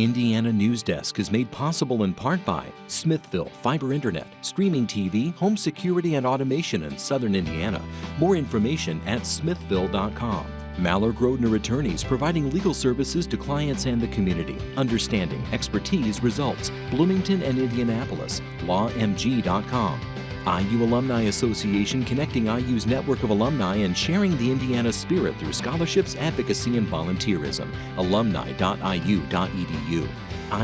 Indiana Newsdesk is made possible in part by Smithville Fiber Internet, streaming TV, home security and automation in Southern Indiana. More information at smithville.com. Maller Grodner Attorneys, providing legal services to clients and the community. Understanding, expertise, results. Bloomington and Indianapolis. LawMG.com. IU Alumni Association, connecting IU's network of alumni and sharing the Indiana spirit through scholarships, advocacy, and volunteerism. Alumni.iu.edu.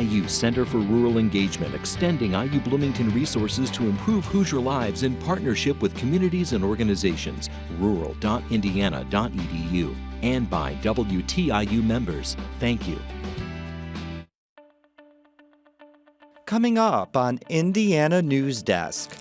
IU Center for Rural Engagement, extending IU Bloomington resources to improve Hoosier lives in partnership with communities and organizations. Rural.indiana.edu. And by WTIU members. Thank you. Coming up on Indiana Newsdesk.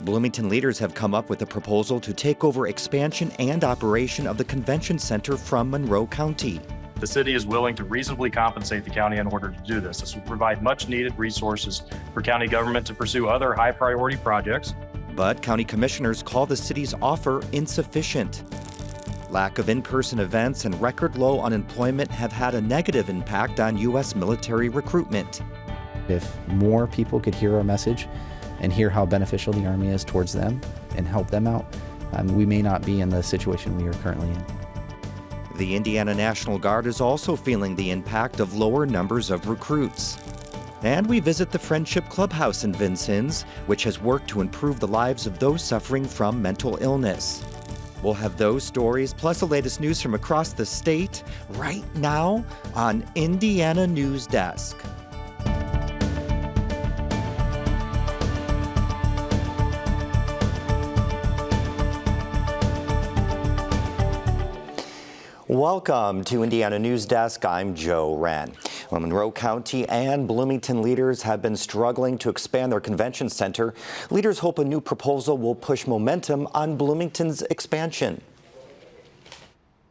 Bloomington leaders have come up with a proposal to take over expansion and operation of the convention center from Monroe County. The city is willing to reasonably compensate the county in order to do this. This will provide much needed resources for county government to pursue other high priority projects. But county commissioners call the city's offer insufficient. Lack of in-person events and record low unemployment have had a negative impact on U.S. military recruitment. If more people could hear our message and hear how beneficial the Army is towards them and help them out, we may not be in the situation we are currently in. The Indiana National Guard is also feeling the impact of lower numbers of recruits. And we visit the Friendship Clubhouse in Vincennes, which has worked to improve the lives of those suffering from mental illness. We'll have those stories, plus the latest news from across the state, right now on Indiana Newsdesk. Welcome to Indiana Newsdesk. I'm Joe Wren. Well, Monroe County and Bloomington leaders have been struggling to expand their convention center. Leaders hope a new proposal will push momentum on Bloomington's expansion.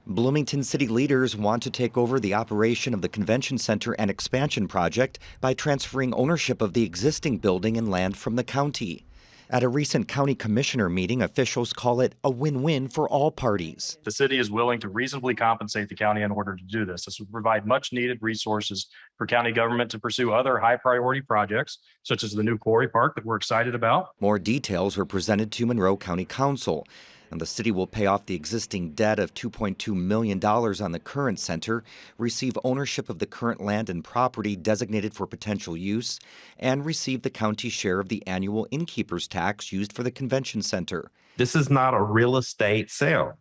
Bloomington city leaders want to take over the operation of the convention center and expansion project by transferring ownership of the existing building and land from the county. At a recent county commissioner meeting, officials call it a win-win for all parties. The city is willing to reasonably compensate the county in order to do this. This will provide much needed resources for county government to pursue other high priority projects, such as the new quarry park that we're excited about. More details were presented to Monroe County Council. And the city will pay off the existing debt of $2.2 million on the current center, receive ownership of the current land and property designated for potential use, and receive the county's share of the annual innkeeper's tax used for the convention center. This is not a real estate sale,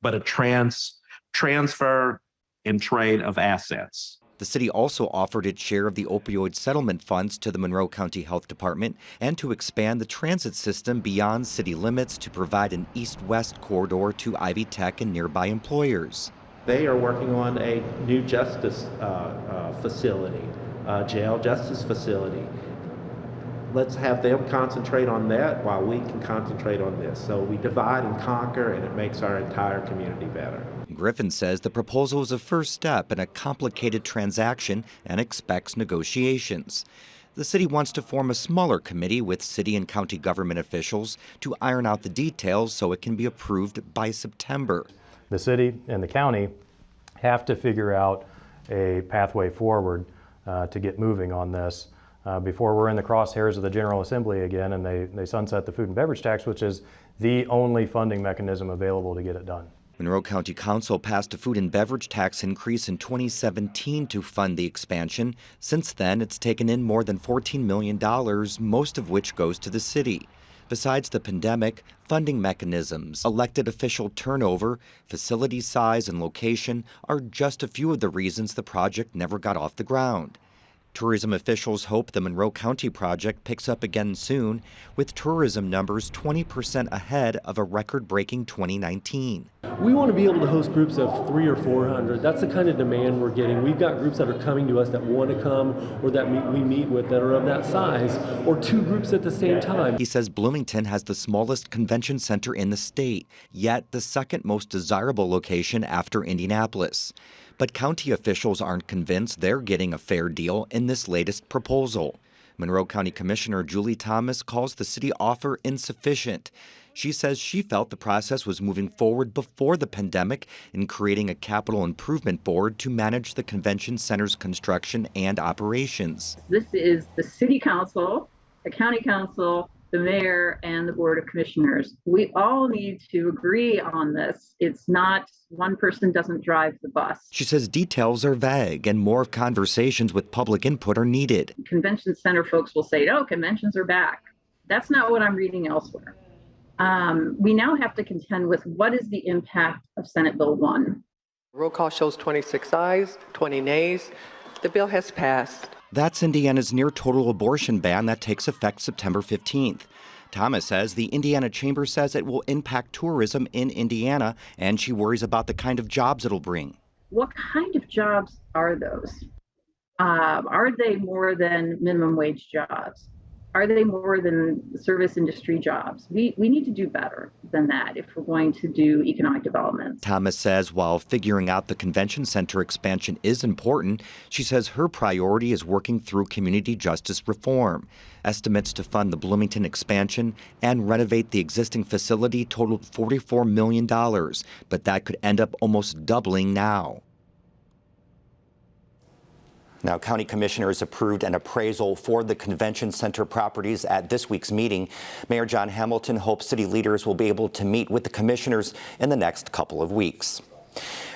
but a transfer and trade of assets. The city also offered its share of the opioid settlement funds to the Monroe County Health Department and to expand the transit system beyond city limits to provide an east-west corridor to Ivy Tech and nearby employers. They are working on a new justice facility, jail justice facility. Let's have them concentrate on that while we can concentrate on this. So we divide and conquer, and it makes our entire community better. Griffin says the proposal is a first step in a complicated transaction and expects negotiations. The city wants to form a smaller committee with city and county government officials to iron out the details so it can be approved by September. The city and the county have to figure out a pathway forward to get moving on this before we're in the crosshairs of the General Assembly again and they sunset the food and beverage tax, which is the only funding mechanism available to get it done. Monroe County Council passed a food and beverage tax increase in 2017 to fund the expansion. Since then, it's taken in more than $14 million, most of which goes to the city. Besides the pandemic, funding mechanisms, elected official turnover, facility size, and location are just a few of the reasons the project never got off the ground. Tourism officials hope the Monroe County project picks up again soon, with tourism numbers 20% ahead of a record-breaking 2019. We want to be able to host groups of 300 or 400. That's the kind of demand we're getting. We've got groups that are coming to us that want to come or that we meet with that are of that size, or two groups at the same time. He says Bloomington has the smallest convention center in the state, yet the second most desirable location after Indianapolis. But county officials aren't convinced they're getting a fair deal in this latest proposal. Monroe County Commissioner Julie Thomas calls the city offer insufficient. She says she felt the process was moving forward before the pandemic in creating a capital improvement board to manage the convention center's construction and operations. This is the city council, the county council, the mayor, and the board of commissioners. We all need to agree on this. It's not one person doesn't drive the bus. She says details are vague and more conversations with public input are needed. Convention center folks will say, oh, conventions are back. That's not what I'm reading elsewhere. We now have to contend with what is the impact of Senate Bill 1. Roll call shows 26 ayes, 20 nays. The bill has passed. That's Indiana's near total abortion ban that takes effect September 15th. Thomas says the Indiana Chamber says it will impact tourism in Indiana, and she worries about the kind of jobs it'll bring. What kind of jobs are those? Are they more than minimum wage jobs? Are they more than service industry jobs? We need to do better than that if we're going to do economic development. Thomas says while figuring out the convention center expansion is important, she says her priority is working through community justice reform. Estimates to fund the Bloomington expansion and renovate the existing facility totaled $44 million, but that could end up almost doubling now. Now, county commissioners approved an appraisal for the convention center properties at this week's meeting. Mayor John Hamilton hopes city leaders will be able to meet with the commissioners in the next couple of weeks.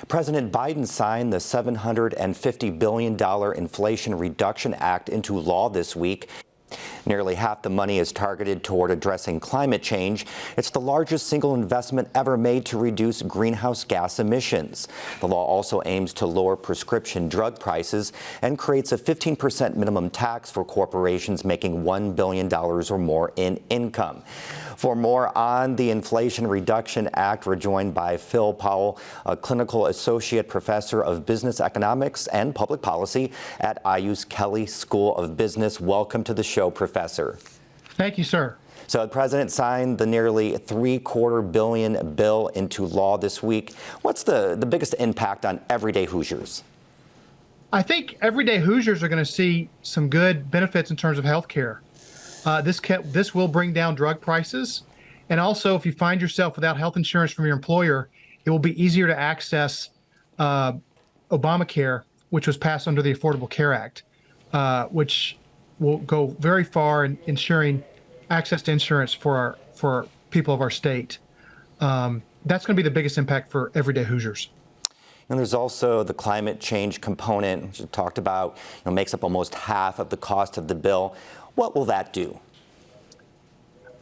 President Biden signed the $750 billion Inflation Reduction Act into law this week. Nearly half the money is targeted toward addressing climate change. It's the largest single investment ever made to reduce greenhouse gas emissions. The law also aims to lower prescription drug prices and creates a 15% minimum tax for corporations making $1 billion or more in income. For more on the Inflation Reduction Act, we're joined by Phil Powell, a clinical associate professor of business economics and public policy at IU's Kelley School of Business. Welcome to the show, Professor. Thank you, sir. So the president signed the nearly $750 billion bill into law this week. What's the biggest impact on everyday Hoosiers? I think everyday Hoosiers are going to see some good benefits in terms of health care. This will bring down drug prices. And also, if you find yourself without health insurance from your employer, it will be easier to access Obamacare, which was passed under the Affordable Care Act, which will go very far in ensuring access to insurance for people of our state. That's going to be the biggest impact for everyday Hoosiers. And there's also the climate change component, which you talked about, makes up almost half of the cost of the bill. What will that do?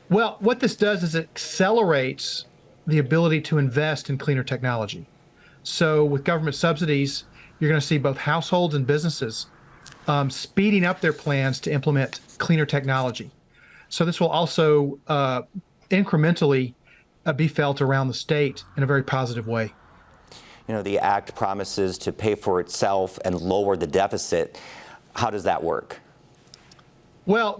Well, what this does is it accelerates the ability to invest in cleaner technology. So with government subsidies, you're going to see both households and businesses speeding up their plans to implement cleaner technology. So this will also incrementally be felt around the state in a very positive way. The act promises to pay for itself and lower the deficit. How does that work? Well,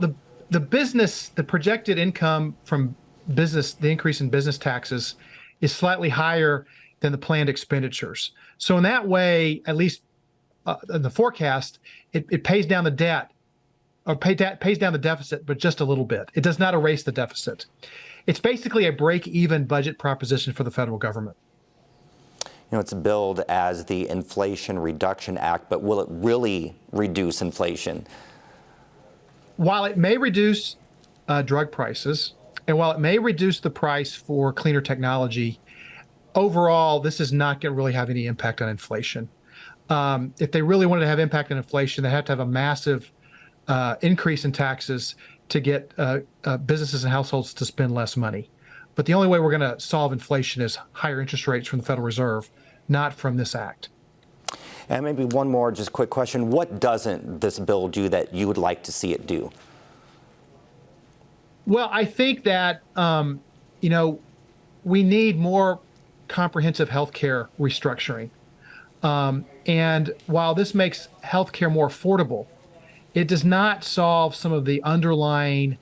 the projected income from business, the increase in business taxes is slightly higher than the planned expenditures. So in that way, at least in the forecast, it pays down the debt or pays down the deficit, but just a little bit. It does not erase the deficit. It's basically a break-even budget proposition for the federal government. It's billed as the Inflation Reduction Act, but will it really reduce inflation? While it may reduce drug prices, and while it may reduce the price for cleaner technology, overall, this is not going to really have any impact on inflation. If they really wanted to have impact on inflation, they have to have a massive increase in taxes to get businesses and households to spend less money. But the only way we're going to solve inflation is higher interest rates from the Federal Reserve, not from this act. And maybe one more just quick question. What doesn't this bill do that you would like to see it do? Well, I think that, we need more comprehensive health care restructuring. And while this makes health care more affordable, it does not solve some of the underlying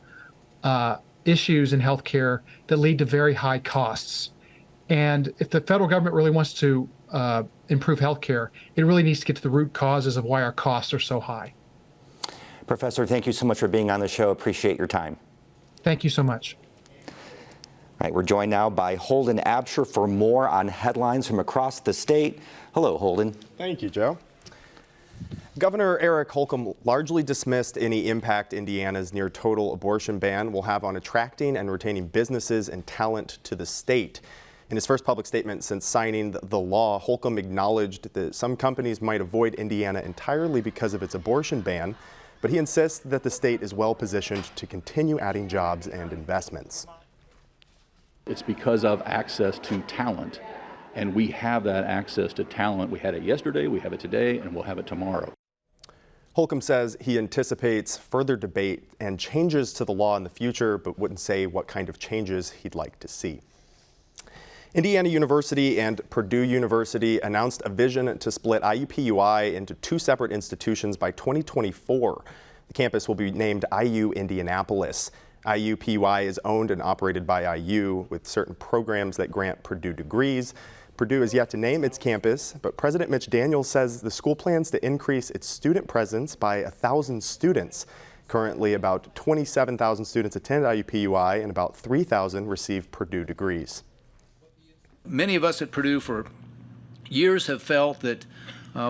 issues in health care that lead to very high costs. And if the federal government really wants to improve health care, it really needs to get to the root causes of why our costs are so high. Professor, thank you so much for being on the show. Appreciate your time. Thank you so much. All right, we're joined now by Holden Absher for more on headlines from across the state. Hello, Holden. Thank you, Joe. Governor Eric Holcomb largely dismissed any impact Indiana's near total abortion ban will have on attracting and retaining businesses and talent to the state. In his first public statement since signing the law, Holcomb acknowledged that some companies might avoid Indiana entirely because of its abortion ban, but he insists that the state is well positioned to continue adding jobs and investments. It's because of access to talent, and we have that access to talent. We had it yesterday, we have it today, and we'll have it tomorrow. Holcomb says he anticipates further debate and changes to the law in the future, but wouldn't say what kind of changes he'd like to see. Indiana University and Purdue University announced a vision to split IUPUI into two separate institutions by 2024. The campus will be named IU Indianapolis. IUPUI is owned and operated by IU with certain programs that grant Purdue degrees. Purdue is yet to name its campus, but President Mitch Daniels says the school plans to increase its student presence by 1,000 students. Currently, about 27,000 students attend IUPUI and about 3,000 receive Purdue degrees. Many of us at Purdue for years have felt that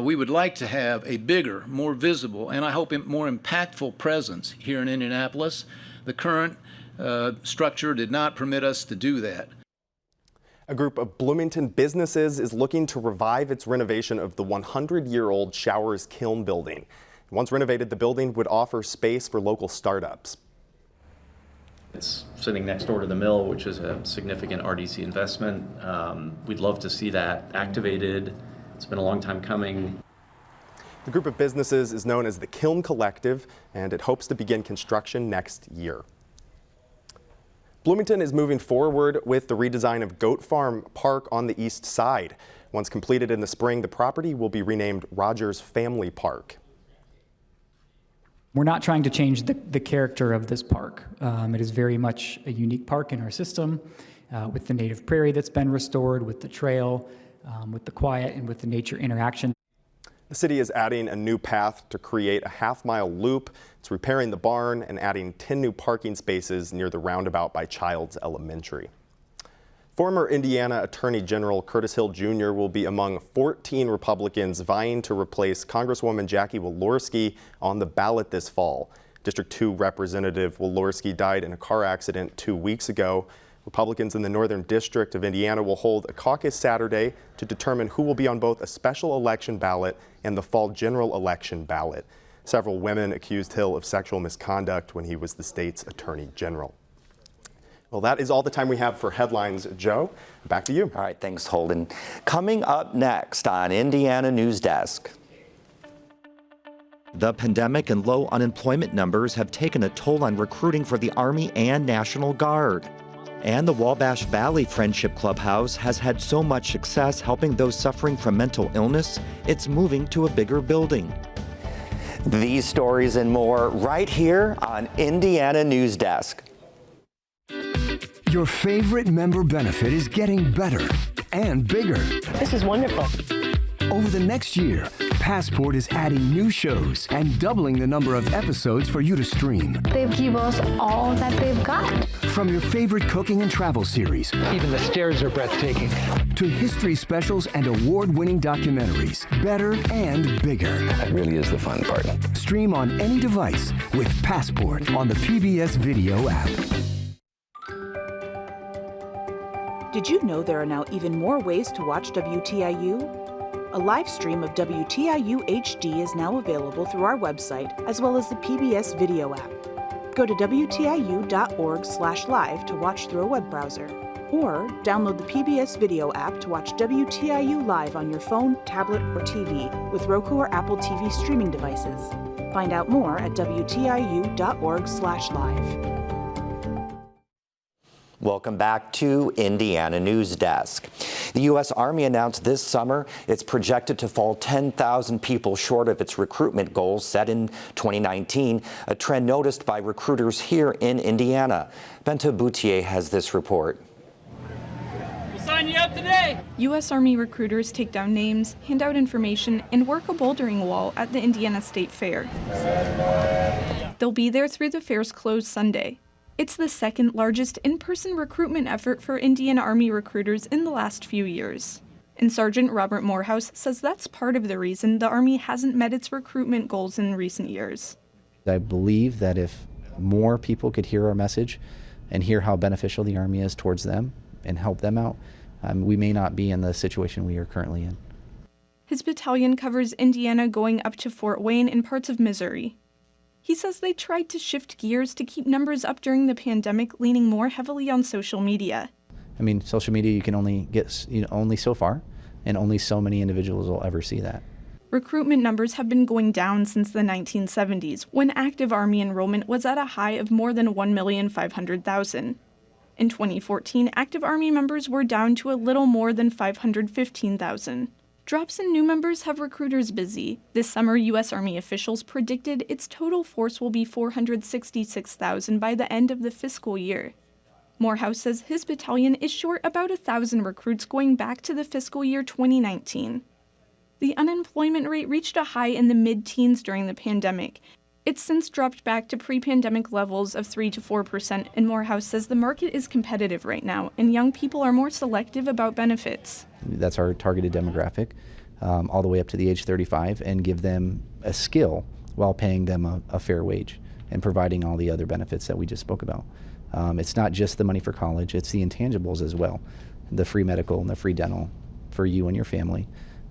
we would like to have a bigger, more visible, and I hope more impactful presence here in Indianapolis. The current structure did not permit us to do that. A group of Bloomington businesses is looking to revive its renovation of the 100-year-old Showers Kiln building. Once renovated, the building would offer space for local startups. It's sitting next door to the mill, which is a significant RDC investment. We'd love to see that activated. It's been a long time coming. The group of businesses is known as the Kiln Collective, and it hopes to begin construction next year. Bloomington is moving forward with the redesign of Goat Farm Park on the east side. Once completed in the spring, the property will be renamed Rogers Family Park. We're not trying to change the character of this park. It is very much a unique park in our system, with the native prairie that's been restored, with the trail, with the quiet and with the nature interaction. The city is adding a new path to create a half-mile loop. It's repairing the barn and adding 10 new parking spaces near the roundabout by Childs Elementary. Former Indiana Attorney General Curtis Hill Jr. will be among 14 Republicans vying to replace Congresswoman Jackie Walorski on the ballot this fall. District 2 Representative Walorski died in a car accident 2 weeks ago. Republicans in the Northern District of Indiana will hold a caucus Saturday to determine who will be on both a special election ballot and the fall general election ballot. Several women accused Hill of sexual misconduct when he was the state's attorney general. Well, that is all the time we have for headlines. Joe, back to you. All right, thanks, Holden. Coming up next on Indiana Newsdesk. The pandemic and low unemployment numbers have taken a toll on recruiting for the Army and National Guard. And the Wabash Valley Friendship Clubhouse has had so much success helping those suffering from mental illness, it's moving to a bigger building. These stories and more right here on Indiana Newsdesk. Your favorite member benefit is getting better and bigger. This is wonderful. Over the next year, Passport is adding new shows and doubling the number of episodes for you to stream. They give us all that they've got. From your favorite cooking and travel series. Even the stairs are breathtaking. To history specials and award-winning documentaries. Better and bigger. That really is the fun part. Stream on any device with Passport on the PBS Video app. Did you know there are now even more ways to watch WTIU? A live stream of WTIU HD is now available through our website, as well as the PBS Video app. Go to WTIU.org/live to watch through a web browser. Or download the PBS Video app to watch WTIU live on your phone, tablet, or TV with Roku or Apple TV streaming devices. Find out more at WTIU.org/live. Welcome back to Indiana Newsdesk. The U.S. Army announced this summer it's projected to fall 10,000 people short of its recruitment goals set in 2019, a trend noticed by recruiters here in Indiana. Benta Boutier has this report. We'll sign you up today. U.S. Army recruiters take down names, hand out information, and work a bouldering wall at the Indiana State Fair. They'll be there through the fair's closed Sunday. It's the second largest in-person recruitment effort for Indiana Army recruiters in the last few years. And Sergeant Robert Morehouse says that's part of the reason the Army hasn't met its recruitment goals in recent years. I believe that if more people could hear our message and hear how beneficial the Army is towards them and help them out, we may not be in the situation we are currently in. His battalion covers Indiana going up to Fort Wayne and parts of Missouri. He says they tried to shift gears to keep numbers up during the pandemic, leaning more heavily on social media. I mean, social media, you can only get only so far, and only so many individuals will ever see that. Recruitment numbers have been going down since the 1970s, when active Army enrollment was at a high of more than 1,500,000. In 2014, active Army members were down to a little more than 515,000. Drops in new members have recruiters busy. This summer, U.S. Army officials predicted its total force will be 466,000 by the end of the fiscal year. Morehouse says his battalion is short about 1,000 recruits going back to the fiscal year 2019. The unemployment rate reached a high in the mid-teens during the pandemic. It's since dropped back to pre-pandemic levels of 3 to 4%, and Morehouse says the market is competitive right now, and young people are more selective about benefits. That's our targeted demographic, all the way up to the age 35, and give them a skill while paying them a fair wage and providing all the other benefits that we just spoke about. It's not just the money for college, it's the intangibles as well. The free medical and the free dental for you and your family,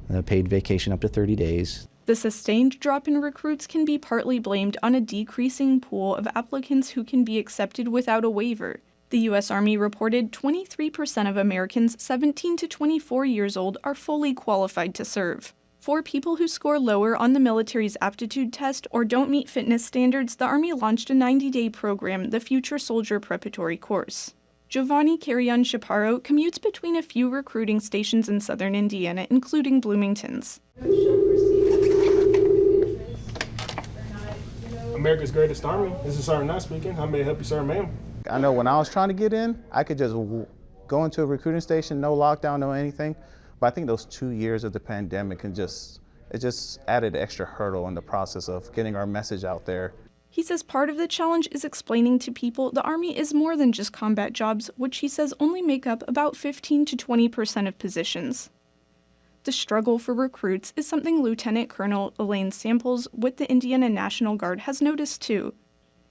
the paid vacation up to 30 days. The sustained drop in recruits can be partly blamed on a decreasing pool of applicants who can be accepted without a waiver. The U.S. Army reported 23% of Americans 17 to 24 years old are fully qualified to serve. For people who score lower on the military's aptitude test or don't meet fitness standards, the Army launched a 90-day program, the Future Soldier Preparatory course. Giovanni Carrion Chaparro commutes between a few recruiting stations in southern Indiana, including Bloomington's. America's Greatest Army. This is Sergeant Knight speaking. How may I help you, sir, ma'am? I know when I was trying to get in, I could just go into a recruiting station, no lockdown, no anything. But I think those 2 years of the pandemic it just added an extra hurdle in the process of getting our message out there. He says part of the challenge is explaining to people the Army is more than just combat jobs, which he says only make up about 15 to 20% of positions. The struggle for recruits is something Lieutenant Colonel Elaine Samples with the Indiana National Guard has noticed too.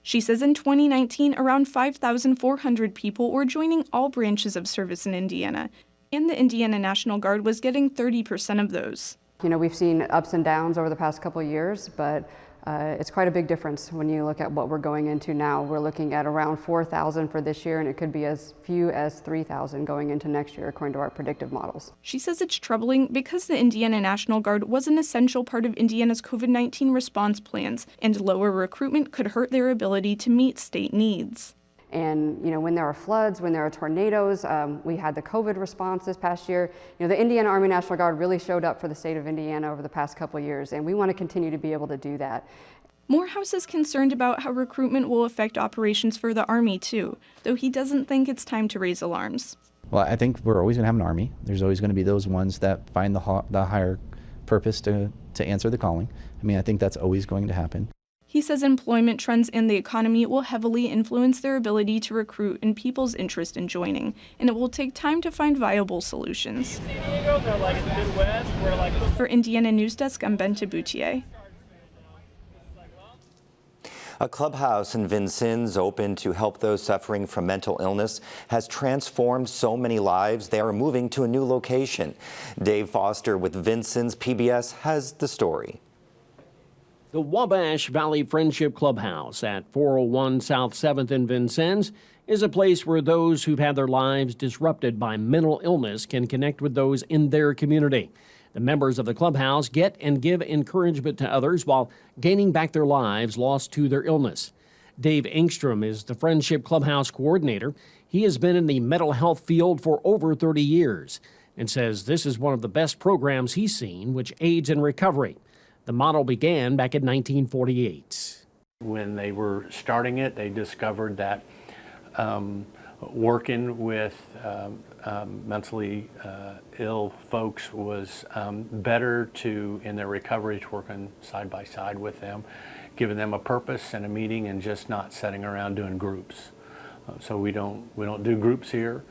She says in 2019, around 5,400 people were joining all branches of service in Indiana, and the Indiana National Guard was getting 30% of those. You know, we've seen ups and downs over the past couple of years, but it's quite a big difference when you look at what we're going into now. We're looking at around 4,000 for this year, and it could be as few as 3,000 going into next year, according to our predictive models. She says it's troubling because the Indiana National Guard was an essential part of Indiana's COVID-19 response plans, and lower recruitment could hurt their ability to meet state needs. And you know, when there are floods, when there are tornadoes, we had the COVID response this past year. You know, the Indiana Army National Guard really showed up for the state of Indiana over the past couple of years, and we want to continue to be able to do that. Morehouse is concerned about how recruitment will affect operations for the Army too, though he doesn't think it's time to raise alarms. Well, I think we're always going to have an Army. There's always going to be those ones that find the higher purpose to answer the calling. I mean, I think that's always going to happen. He says employment trends in the economy will heavily influence their ability to recruit and people's interest in joining, and it will take time to find viable solutions. For Indiana Newsdesk, I'm Bente Boutier. A clubhouse in Vincennes, open to help those suffering from mental illness, has transformed so many lives. They are moving to a new location. Dave Foster with Vincennes PBS has the story. The Wabash Valley Friendship Clubhouse at 401 South 7th in Vincennes is a place where those who've had their lives disrupted by mental illness can connect with those in their community. The members of the clubhouse get and give encouragement to others while gaining back their lives lost to their illness. Dave Engstrom is the Friendship Clubhouse coordinator. He has been in the mental health field for over 30 years and says this is one of the best programs he's seen, which aids in recovery. The model began back in 1948. When they were starting it, they discovered that working with mentally ill folks was better in their recovery, to working side by side with them, giving them a purpose and a meeting and just not sitting around doing groups. So we don't do groups here.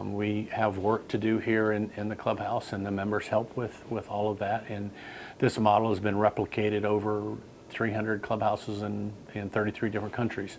We have work to do here in the clubhouse, and the members help with all of that. And this model has been replicated over 300 clubhouses in 33 different countries.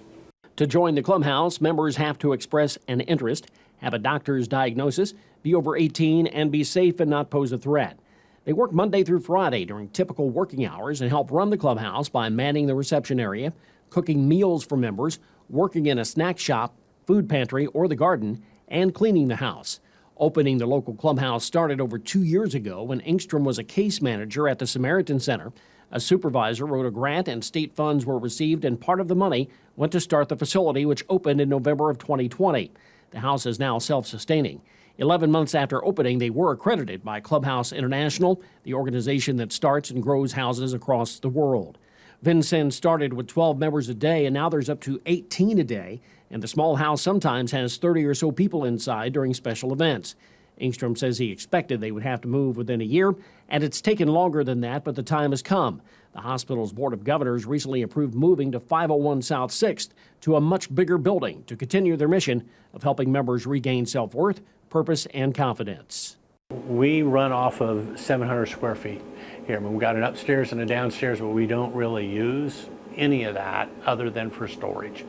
To join the clubhouse, members have to express an interest, have a doctor's diagnosis, be over 18, and be safe and not pose a threat. They work Monday through Friday during typical working hours and help run the clubhouse by manning the reception area, cooking meals for members, working in a snack shop, food pantry, or the garden, and cleaning the house. Opening the local clubhouse started over 2 years ago when Engstrom was a case manager at the Samaritan Center. A supervisor wrote a grant and state funds were received, and part of the money went to start the facility, which opened in November of 2020. The house is now self-sustaining. 11 months after opening, they were accredited by Clubhouse International, the organization that starts and grows houses across the world. Vincennes started with 12 members a day, and now there's up to 18 a day, and the small house sometimes has 30 or so people inside during special events. Engstrom says he expected they would have to move within a year, and it's taken longer than that, but the time has come. The hospital's Board of Governors recently approved moving to 501 South 6th to a much bigger building to continue their mission of helping members regain self-worth, purpose, and confidence. We run off of 700 square feet here. I mean, we've got an upstairs and a downstairs, but we don't really use any of that other than for storage.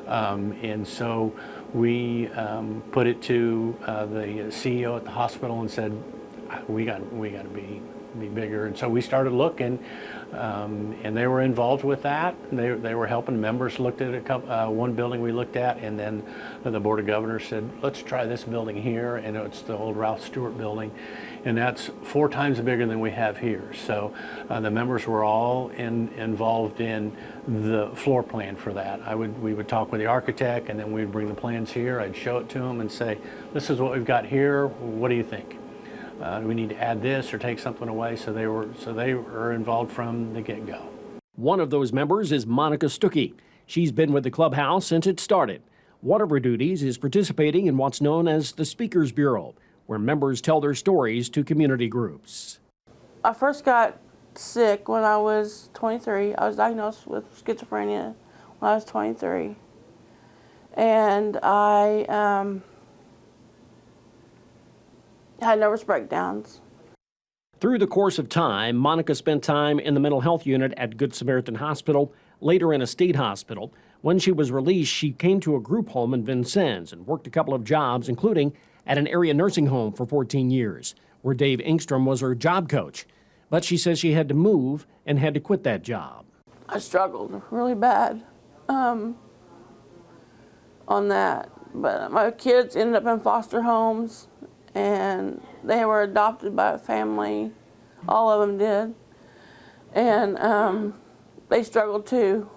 And so we put it to the CEO at the hospital and said, we got to be bigger. And so we started looking, and they were involved with that. They were helping. Members looked at one building we looked at, and then the Board of Governors said, let's try this building here, and it's the old Ralph Stewart building, and that's 4 times bigger than we have here. So the members were all involved in the floor plan for that. We would talk with the architect, and then we'd bring the plans here. I'd show it to them and say, this is what we've got here. What do you think? Do we need to add this or take something away? So they were involved from the get-go. One of those members is Monica Stuckey. She's been with the clubhouse since it started. One of her duties is participating in what's known as the Speakers Bureau, where members tell their stories to community groups. I first got sick when I was 23. I was diagnosed with schizophrenia when I was 23. And I had nervous breakdowns. Through the course of time, Monica spent time in the mental health unit at Good Samaritan Hospital, later in a state hospital. When she was released, she came to a group home in Vincennes and worked a couple of jobs, including at an area nursing home for 14 years, where Dave Engstrom was her job coach. But she says she had to move and had to quit that job. I struggled really bad on that. But my kids ended up in foster homes, and they were adopted by a family. All of them did. And they struggled too.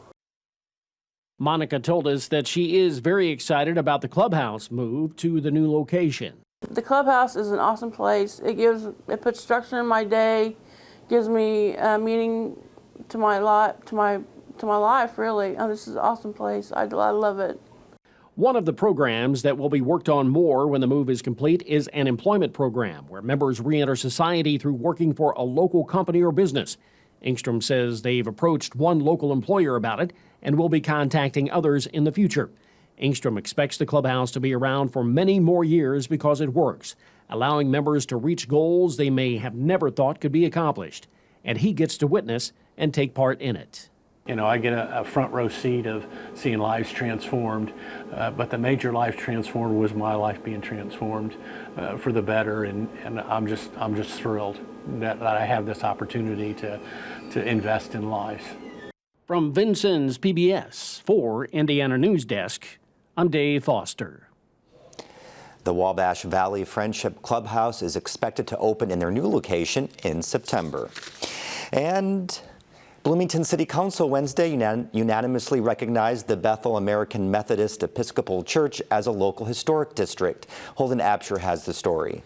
Monica told us that she is very excited about the clubhouse move to the new location. The clubhouse is an awesome place. It puts structure in my day, gives me meaning to my life, really. This is an awesome place. I love it. One of the programs that will be worked on more when the move is complete is an employment program where members re-enter society through working for a local company or business. Engstrom says they've approached one local employer about it and will be contacting others in the future. Engstrom expects the clubhouse to be around for many more years because it works, allowing members to reach goals they may have never thought could be accomplished. And he gets to witness and take part in it. You know, I get a front row seat of seeing lives transformed, but the major life transformed was my life being transformed for the better, and I'm just thrilled that I have this opportunity to invest in lives. From Vincennes PBS for Indiana Newsdesk, I'm Dave Foster. The Wabash Valley Friendship Clubhouse is expected to open in their new location in September. And Bloomington City Council Wednesday unanimously recognized the Bethel American Methodist Episcopal Church as a local historic district. Holden Absher has the story.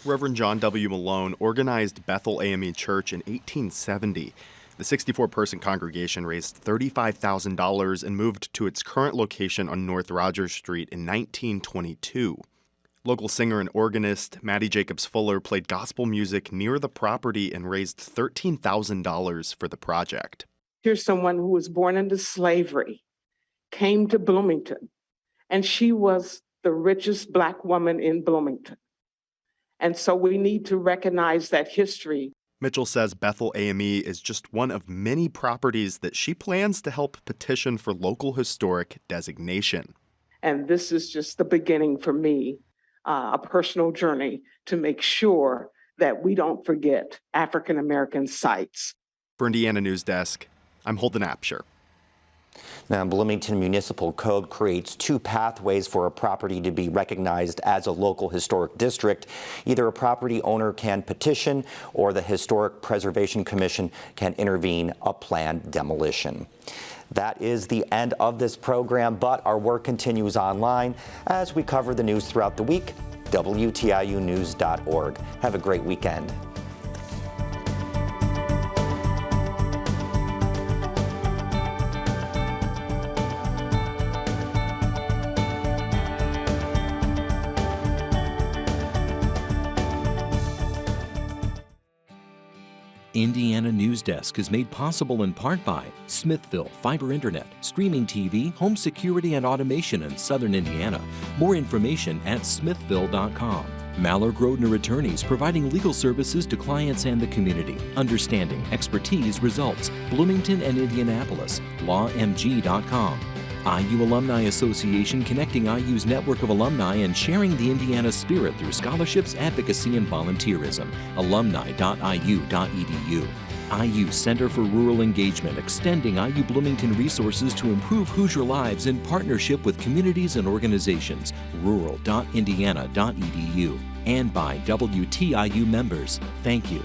Reverend John W. Malone organized Bethel AME Church in 1870. The 64-person congregation raised $35,000 and moved to its current location on North Rogers Street in 1922. Local singer and organist Maddie Jacobs Fuller played gospel music near the property and raised $13,000 for the project. Here's someone who was born into slavery, came to Bloomington, and she was the richest Black woman in Bloomington. And so we need to recognize that history. Mitchell says Bethel AME is just one of many properties that she plans to help petition for local historic designation. And this is just the beginning for me, a personal journey to make sure that we don't forget African American sites. For Indiana Newsdesk, I'm Holden Apsher. Now, Bloomington Municipal Code creates two pathways for a property to be recognized as a local historic district. Either a property owner can petition or the Historic Preservation Commission can intervene a planned demolition. That is the end of this program, but our work continues online as we cover the news throughout the week. WTIUnews.org. Have a great weekend. Indiana Newsdesk is made possible in part by Smithville Fiber Internet, streaming TV, home security and automation in Southern Indiana. More information at smithville.com. Mallard Grodner Attorneys providing legal services to clients and the community. Understanding, expertise, results. Bloomington and Indianapolis. LawMG.com. IU Alumni Association connecting IU's network of alumni and sharing the Indiana spirit through scholarships, advocacy, and volunteerism. Alumni.iu.edu. IU Center for Rural Engagement extending IU Bloomington resources to improve Hoosier lives in partnership with communities and organizations. Rural.indiana.edu. And by WTIU members. Thank you.